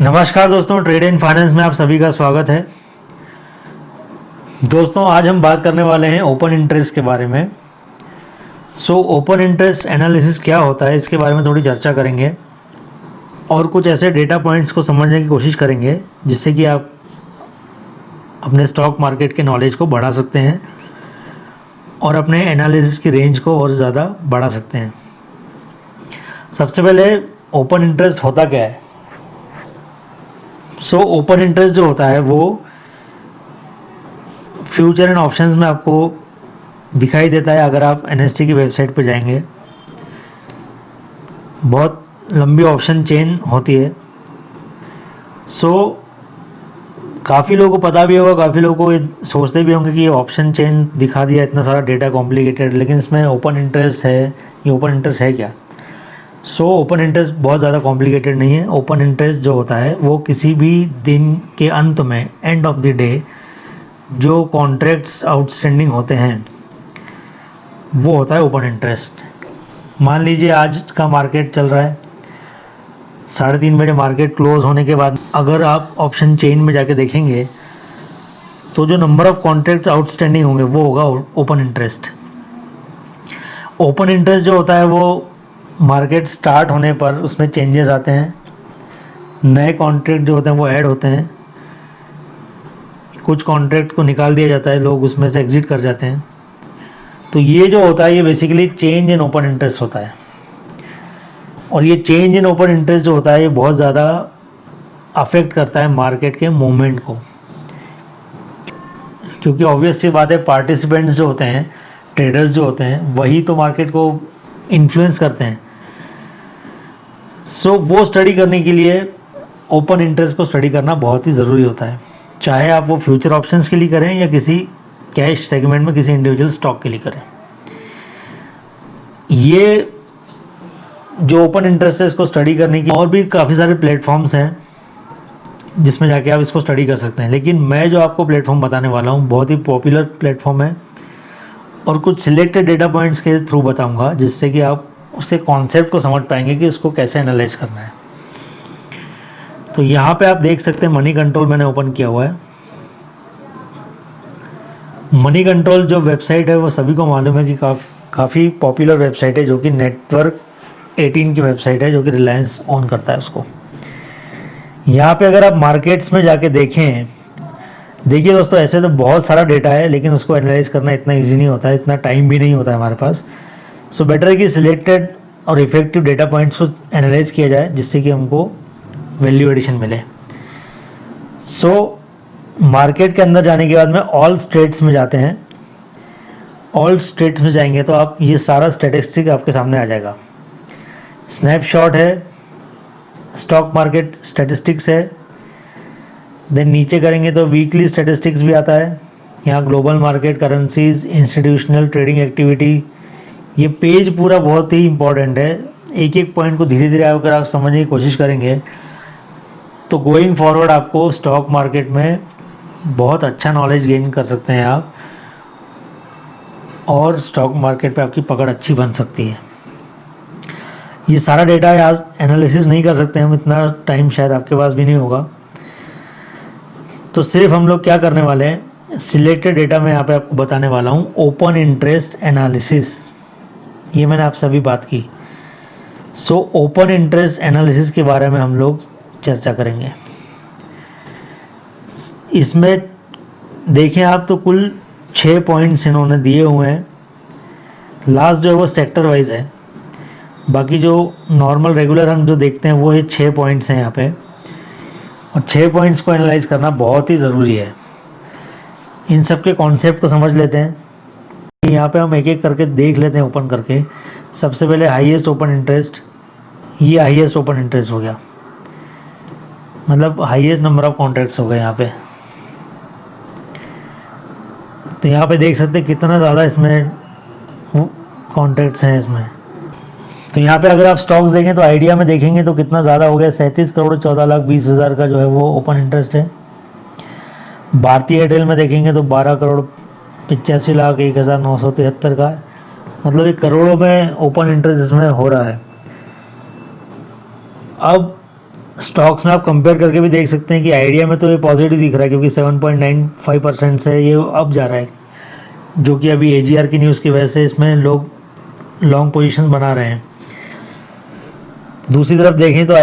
नमस्कार दोस्तों, trade and finance में आप सभी का स्वागत है। दोस्तों, आज हम बात करने वाले हैं ओपन इंटरेस्ट के बारे में। ओपन इंटरेस्ट एनालिसिस क्या होता है, इसके बारे में थोड़ी चर्चा करेंगे और कुछ ऐसे डेटा पॉइंट्स को समझने की कोशिश करेंगे जिससे कि आप अपने स्टॉक मार्केट के नॉलेज को बढ़ा सकते हैं और अपने एनालिसिस की रेंज को और ज़्यादा बढ़ा सकते हैं। सबसे पहले ओपन इंटरेस्ट होता क्या है? ओपन इंटरेस्ट जो होता है वो फ्यूचर एंड ऑप्शंस में आपको दिखाई देता है। अगर आप एनएसटी की वेबसाइट पर जाएंगे, बहुत लंबी ऑप्शन चेन होती है। काफ़ी लोगों को पता भी होगा, काफ़ी लोगों को सोचते भी होंगे कि ये ऑप्शन चेन दिखा दिया, इतना सारा डेटा कॉम्प्लिकेटेड, लेकिन इसमें ओपन इंटरेस्ट है। ये ओपन इंटरेस्ट है क्या? ओपन इंटरेस्ट बहुत ज़्यादा कॉम्प्लिकेटेड नहीं है। ओपन इंटरेस्ट जो होता है वो किसी भी दिन के अंत में, एंड ऑफ द डे, जो कॉन्ट्रैक्ट्स आउटस्टैंडिंग होते हैं वो होता है ओपन इंटरेस्ट। मान लीजिए आज का मार्केट चल रहा है, 3:30 बजे मार्केट क्लोज होने के बाद अगर आप ऑप्शन चेन में जाके देखेंगे तो जो नंबर ऑफ कॉन्ट्रैक्ट्स आउटस्टैंडिंग होंगे वो होगा ओपन इंटरेस्ट। ओपन इंटरेस्ट जो होता है वो मार्केट स्टार्ट होने पर उसमें चेंजेस आते हैं, नए कॉन्ट्रैक्ट जो होते हैं वो ऐड होते हैं, कुछ कॉन्ट्रैक्ट को निकाल दिया जाता है, लोग उसमें से एग्जिट कर जाते हैं। तो ये जो होता है ये basically change in open interest होता है। और ये चेंज इन ओपन इंटरेस्ट जो होता है ये बहुत ज़्यादा अफेक्ट करता है मार्केट के मूवमेंट को, क्योंकि ऑब्वियस सी बात है, पार्टिसिपेंट्स जो होते हैं, ट्रेडर्स जो होते हैं, वही तो मार्केट को इन्फ्लुएंस करते हैं। वो स्टडी करने के लिए ओपन इंटरेस्ट को स्टडी करना बहुत ही ज़रूरी होता है, चाहे आप वो फ्यूचर ऑप्शंस के लिए करें या किसी कैश सेगमेंट में किसी इंडिविजुअल स्टॉक के लिए करें। ये जो ओपन इंटरेस्ट है इसको स्टडी करने की और भी काफ़ी सारे प्लेटफॉर्म्स हैं जिसमें जाके आप इसको स्टडी कर सकते हैं, लेकिन मैं जो आपको प्लेटफॉर्म बताने वाला हूँ बहुत ही पॉपुलर प्लेटफॉर्म है और कुछ सिलेक्टेड डेटा पॉइंट्स के थ्रू बताऊंगा जिससे कि आप उसके कॉन्सेप्ट को समझ पाएंगे कि उसको कैसे एनालाइज करना है। तो यहाँ पे आप देख सकते हैं मनी कंट्रोल मैंने ओपन किया हुआ है। मनी कंट्रोल जो वेबसाइट है वो सभी को मालूम है कि काफ़ी पॉपुलर वेबसाइट है, जो कि नेटवर्क 18 की वेबसाइट है, जो कि रिलायंस ओन करता है उसको। यहाँ पे अगर आप मार्केट्स में जाके देखें, देखिए दोस्तों, ऐसे तो बहुत सारा डेटा है लेकिन उसको एनालाइज करना इतना इजी नहीं होता है, इतना टाइम भी नहीं होता है हमारे पास। बेटर है कि सिलेक्टेड और इफेक्टिव डेटा पॉइंट्स को एनालाइज किया जाए जिससे कि हमको वैल्यू एडिशन मिले। मार्केट के अंदर जाने के बाद में ऑल स्टेट्स में जाते हैं। ऑल स्टेट्स में जाएंगे तो आप ये सारा स्टैटिस्टिक आपके सामने आ जाएगा। स्नैपशॉट है, स्टॉक मार्केट स्टैटिस्टिक्स है, देन नीचे करेंगे तो वीकली स्टैटिस्टिक्स भी आता है। यहाँ global market, currencies, institutional trading activity, ये पेज पूरा बहुत ही इंपॉर्टेंट है। एक एक पॉइंट को धीरे धीरे अगर आप समझने की कोशिश करेंगे तो गोइंग फॉरवर्ड आपको स्टॉक मार्केट में बहुत अच्छा नॉलेज गेन कर सकते हैं आप, और स्टॉक मार्केट पे आपकी पकड़ अच्छी बन सकती है। ये सारा डेटा आज एनालिसिस नहीं कर सकते हम, इतना टाइम शायद आपके पास भी नहीं होगा। तो सिर्फ हम लोग क्या करने वाले हैं, सिलेक्टेड डेटा में यहाँ पे आपको बताने वाला हूँ ओपन इंटरेस्ट एनालिसिस। ये मैंने आप सभी बात की। ओपन इंटरेस्ट एनालिसिस के बारे में हम लोग चर्चा करेंगे। इसमें देखें आप तो कुल 6 पॉइंट्स इन्होंने दिए हुए हैं। लास्ट जो है वो सेक्टर वाइज है, बाकी जो नॉर्मल रेगुलर हम जो देखते हैं वो ये 6 पॉइंट्स हैं यहाँ पे, और 6 पॉइंट्स को एनालाइज करना बहुत ही ज़रूरी है। इन सब के कॉन्सेप्ट को समझ लेते हैं। यहाँ पे हम एक एक करके देख लेते हैं ओपन करके। सबसे पहले हाईएस्ट ओपन इंटरेस्ट, ये हाईएस्ट ओपन इंटरेस्ट हो गया, मतलब हाईएस्ट नंबर ऑफ कॉन्ट्रैक्ट्स हो गए यहाँ पे। तो यहाँ पे देख सकते हैं कितना ज़्यादा इसमें कॉन्ट्रैक्ट्स हैं इसमें। तो यहाँ पे अगर आप स्टॉक्स देखें तो आइडिया में देखेंगे तो कितना ज़्यादा हो गया, 37 करोड़ 14,20,000 का जो है वो ओपन इंटरेस्ट है। भारतीय एयरटेल में देखेंगे तो 12 करोड़ 85,01,973 का है, मतलब 1 करोड़ों में ओपन इंटरेस्ट इसमें हो रहा है। अब स्टॉक्स में आप कंपेयर करके भी देख सकते हैं कि आइडिया में तो ये पॉजिटिव दिख रहा है, क्योंकि 7.95% से ये अप जा रहा है, जो कि अभी एजीआर की न्यूज़ की वजह से इसमें लोग लॉन्ग पोजीशन बना रहे हैं। दूसरी तरफ देखें तो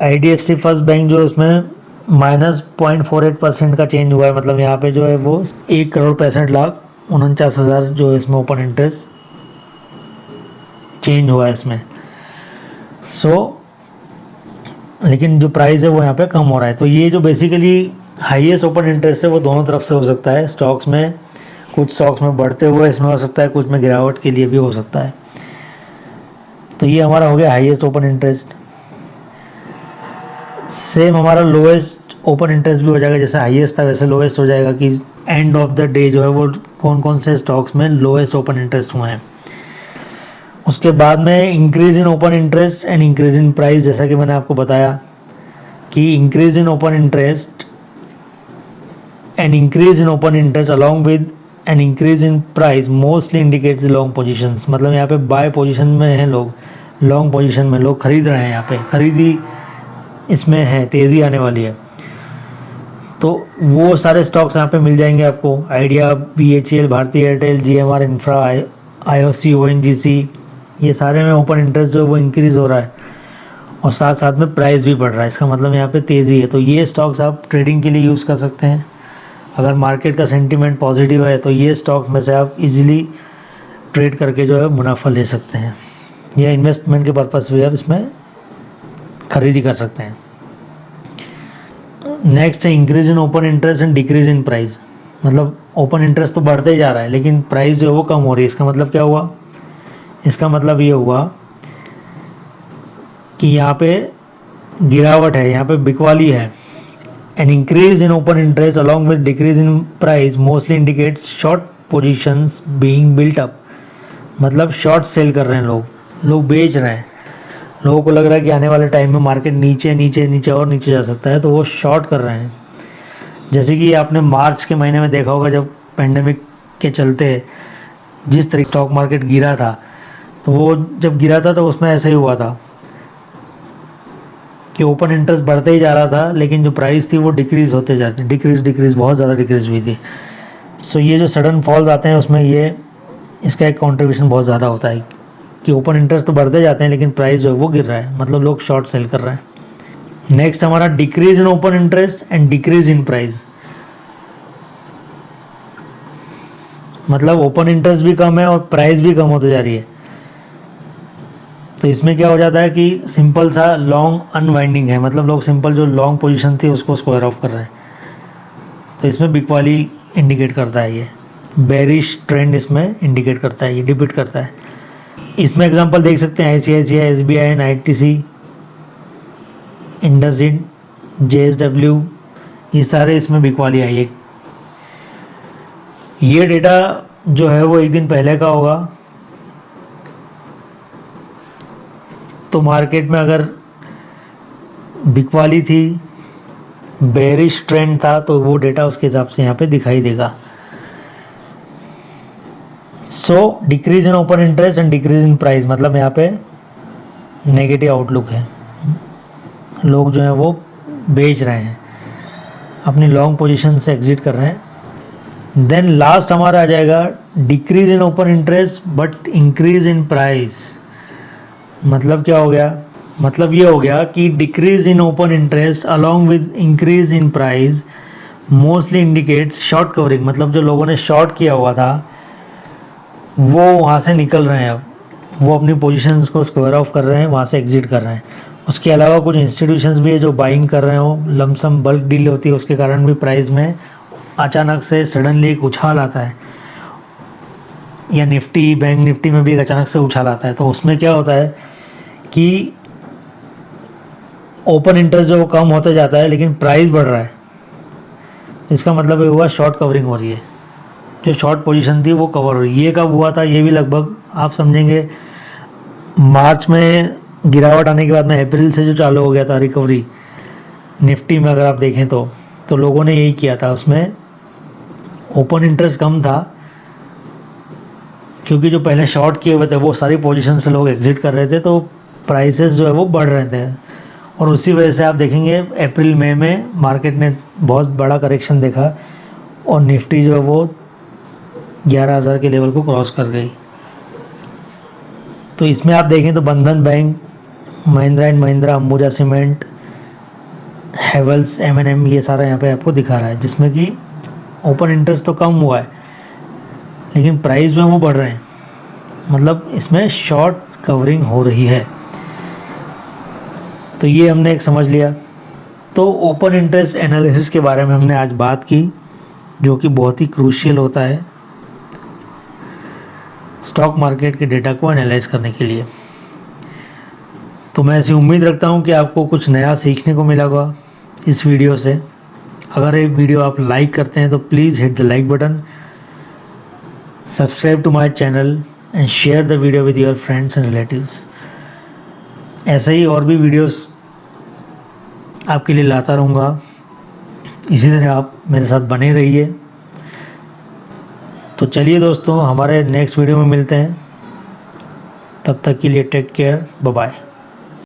IDFC फर्स्ट बैंक जो उसमें -0.48% का चेंज हुआ है, मतलब यहाँ पे जो है वो 1,65,49,000 जो इसमें ओपन इंटरेस्ट चेंज हुआ है इसमें। लेकिन जो प्राइस है वो यहाँ पे कम हो रहा है। तो ये जो बेसिकली हाईएस्ट ओपन इंटरेस्ट है वो दोनों तरफ से हो सकता है। स्टॉक्स में कुछ स्टॉक्स में बढ़ते हुए इसमें हो सकता है, कुछ में गिरावट के लिए भी हो सकता है। तो ये हमारा हो गया हाईएस्ट ओपन इंटरेस्ट। सेम हमारा लोएस्ट ओपन इंटरेस्ट भी हो जाएगा, जैसे हाईएस्ट था वैसे लोएस्ट हो जाएगा कि एंड ऑफ द डे जो है वो कौन कौन से स्टॉक्स में लोएस्ट ओपन इंटरेस्ट हुए हैं। उसके बाद में increase in open interest and increase in price, जैसा कि मैंने आपको बताया कि increase in open interest and increase in open interest along with an increase in price mostly indicates long positions. मतलब यहाँ पे बाय पोजीशन में हैं लोग, लॉन्ग पोजीशन में लोग खरीद रहे हैं, यहाँ पे खरीदी इसमें है, तेज़ी आने वाली है। तो वो सारे स्टॉक्स यहाँ पे मिल जाएंगे आपको, Idea, BHEL, Bharti Airtel, GMR infra, IOC, ONGC, ये सारे में ओपन इंटरेस्ट जो है वो इंक्रीज़ हो रहा है और साथ साथ में प्राइस भी बढ़ रहा है। इसका मतलब यहाँ पे तेज़ी है। तो ये स्टॉक्स आप ट्रेडिंग के लिए यूज़ कर सकते हैं। अगर मार्केट का सेंटीमेंट पॉजिटिव है तो ये स्टॉक्स में से आप इजीली ट्रेड करके जो है मुनाफा ले सकते हैं, या इन्वेस्टमेंट के पर्पज़ से आप इसमें खरीदी कर सकते हैं। नेक्स्ट है increase in open interest and decrease in price. मतलब ओपन इंटरेस्ट तो बढ़ते ही जा रहा है लेकिन प्राइस जो है वो कम हो रही है। इसका मतलब क्या हुआ? इसका मतलब ये हुआ कि यहाँ पे गिरावट है, यहाँ पे बिकवाली है। An increase in open interest along with decrease in price mostly indicates short positions being built up. मतलब शॉर्ट सेल कर रहे हैं लोग बेच रहे हैं। लोगों को लग रहा है कि आने वाले टाइम में मार्केट नीचे नीचे नीचे और नीचे जा सकता है, तो वो शॉर्ट कर रहे हैं। जैसे कि आपने मार्च के महीने में देखा होगा, जब पेंडेमिक के चलते जिस तरीके स्टॉक मार्केट गिरा था, तो वो जब गिरा था तो उसमें ऐसे ही हुआ था कि ओपन इंटरेस्ट बढ़ते ही जा रहा था लेकिन जो प्राइस थी वो डिक्रीज होते जा रही, डिक्रीज बहुत ज़्यादा डिक्रीज हुई थी। सो ये जो सडन फॉल्स आते हैं उसमें ये इसका एक कॉन्ट्रीब्यूशन बहुत ज़्यादा होता है कि ओपन इंटरेस्ट तो बढ़ते जाते हैं लेकिन प्राइस जो है वो गिर रहा है, मतलब लोग शॉर्ट सेल कर रहे हैं। नेक्स्ट हमारा decrease in open interest and decrease in price. मतलब ओपन इंटरेस्ट भी कम है और प्राइस भी कम होती जा रही है। तो इसमें क्या हो जाता है कि सिंपल सा लॉन्ग अनवाइंडिंग है, मतलब लोग सिंपल जो लॉन्ग पोजीशन थी उसको स्क्वायर ऑफ कर रहे हैं। तो इसमें बिकवाली इंडिकेट करता है, ये बेरिश ट्रेंड इसमें इंडिकेट करता है, ये डिपिट करता है। इसमें एग्जांपल देख सकते हैं ICICI, SBI, ITC, IndusInd, JSW, ये सारे इसमें बिकवाली आई है। ये डेटा जो है वो एक दिन पहले का होगा, तो मार्केट में अगर बिकवाली थी, बेरिश ट्रेंड था, तो वो डेटा उसके हिसाब से यहाँ पे दिखाई देगा। So decrease in open interest and decrease in price, मतलब यहाँ पे नेगेटिव आउटलुक है, लोग जो है वो बेच रहे हैं, अपनी लॉन्ग पोजीशन से एग्जिट कर रहे हैं। देन लास्ट हमारा आ जाएगा decrease in open interest but increase in price. मतलब क्या हो गया? मतलब ये हो गया कि decrease in open interest along with increase in price mostly indicates short covering. मतलब जो लोगों ने शॉर्ट किया हुआ था वो वहाँ से निकल रहे हैं, अब वो अपनी पोजीशंस को स्क्वायर ऑफ कर रहे हैं, वहाँ से एग्जिट कर रहे हैं। उसके अलावा कुछ इंस्टीट्यूशंस भी है जो बाइंग कर रहे हो, लमसम बल्क डील होती है, उसके कारण भी प्राइस में अचानक से सडनली एक उछाल आता है, या निफ्टी, बैंक निफ्टी में भी एक अचानक से उछाल आता है। तो उसमें क्या होता है कि ओपन इंटरेस्ट जो वो कम होते जाता है लेकिन प्राइस बढ़ रहा है। इसका मतलब ये हुआ शॉर्ट कवरिंग हो रही है, जो शॉर्ट पोजीशन थी वो कवर हो रही है। ये कब हुआ था? ये भी लगभग आप समझेंगे मार्च में गिरावट आने के बाद में अप्रैल से जो चालू हो गया था रिकवरी निफ्टी में, अगर आप देखें तो लोगों ने यही किया था। उसमें ओपन इंटरेस्ट कम था क्योंकि जो पहले शॉर्ट किए हुए थे वो सारी पोजीशन से लोग एग्जिट कर रहे थे, तो प्राइसेस जो है वो बढ़ रहे थे। और उसी वजह से आप देखेंगे अप्रैल मई में मार्केट ने बहुत बड़ा करेक्शन देखा और निफ्टी जो है वो 11,000 के लेवल को क्रॉस कर गई। तो इसमें आप देखें तो बंधन bank, Mahindra and Mahindra, Ambuja cement, Havells, M&M, ये सारा यहाँ पे आपको दिखा रहा है, जिसमें कि ओपन इंटरेस्ट तो कम हुआ है लेकिन प्राइस जो है वो बढ़ रहे हैं, मतलब इसमें शॉर्ट कवरिंग हो रही है। तो ये हमने एक समझ लिया। तो ओपन इंटरेस्ट एनालिसिस के बारे में हमने आज बात की, जो कि बहुत ही क्रूशियल होता है स्टॉक मार्केट के डेटा को एनालाइज करने के लिए। तो मैं ऐसी उम्मीद रखता हूँ कि आपको कुछ नया सीखने को मिला होगा इस वीडियो से। अगर ये वीडियो आप लाइक करते हैं तो please hit the like button, subscribe to my channel and share the video with your friends and relatives. ऐसे ही और भी वीडियोस आपके लिए लाता रहूँगा, इसी तरह आप मेरे साथ बने रहिए। तो चलिए दोस्तों, हमारे नेक्स्ट वीडियो में मिलते हैं, तब तक के लिए टेक केयर, बाय बाय।